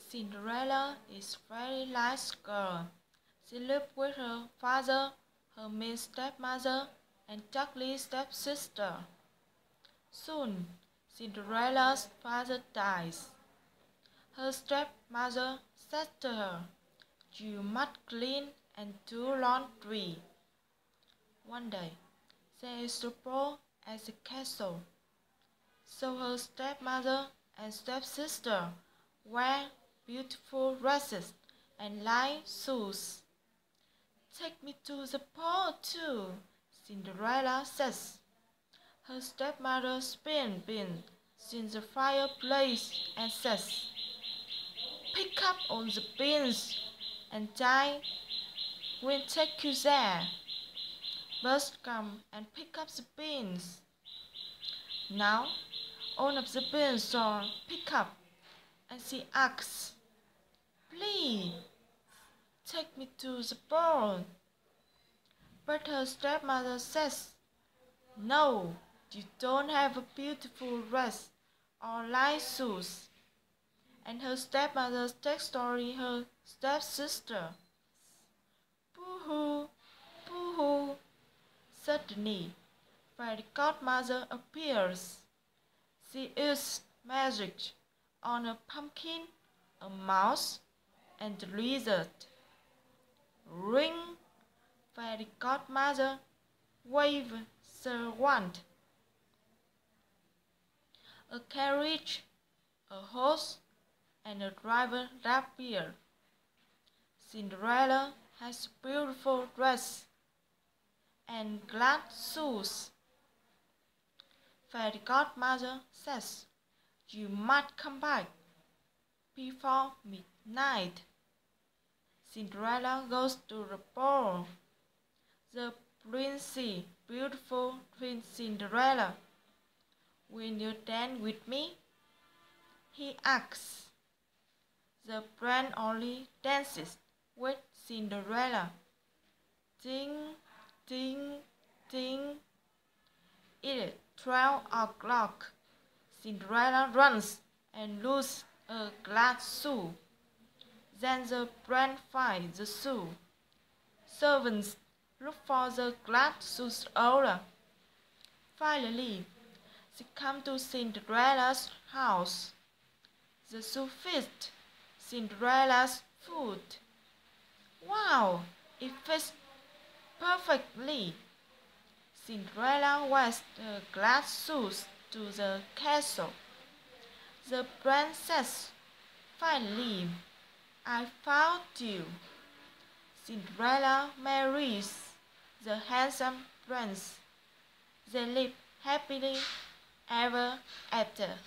Cinderella is a very nice girl. She lived with her father, her mean stepmother, and ugly stepsister. Soon, Cinderella's father dies. Her stepmother said to her, "You must clean and do laundry." One day, there is a ball at the castle. So her stepmother and stepsister wear beautiful dresses and light shoes. "Take me to the ball too," Cinderella says. Her stepmother spins beans in the fireplace and says, "Pick up all the beans, and I will take you there." Birds come and pick up the beans. Now all of the beans are picked up, and she asks, "Please, take me to the ball." But her stepmother says, "No, you don't have a beautiful dress or nice shoes." And her stepmother takes story her stepsister. "Boo-hoo, boo-hoo." Suddenly, Fairy Godmother appears. She uses magic on a pumpkin, a mouse, and a lizard. Ring! Fairy Godmother waves her wand. A carriage, a horse, and a driver appear. Cinderella has a beautiful dress and glass shoes. Fairy Godmother says, "You must come back before midnight." Cinderella goes to the ball. The prince, beautiful Prince Cinderella, "Will you dance with me?" he asks. The prince only dances with Cinderella. Ding, ding, ding. It is 12 o'clock. Cinderella runs and loses a glass shoe. Then the prince finds the shoe. Servants look for the glass shoe's owner. Finally, she comes to Cinderella's house. The shoe fits Cinderella's foot. Wow! It fits perfectly. Cinderella wears the glass shoes to the castle. The princess, "Finally, I found you." Cinderella marries the handsome prince. They live happily ever after.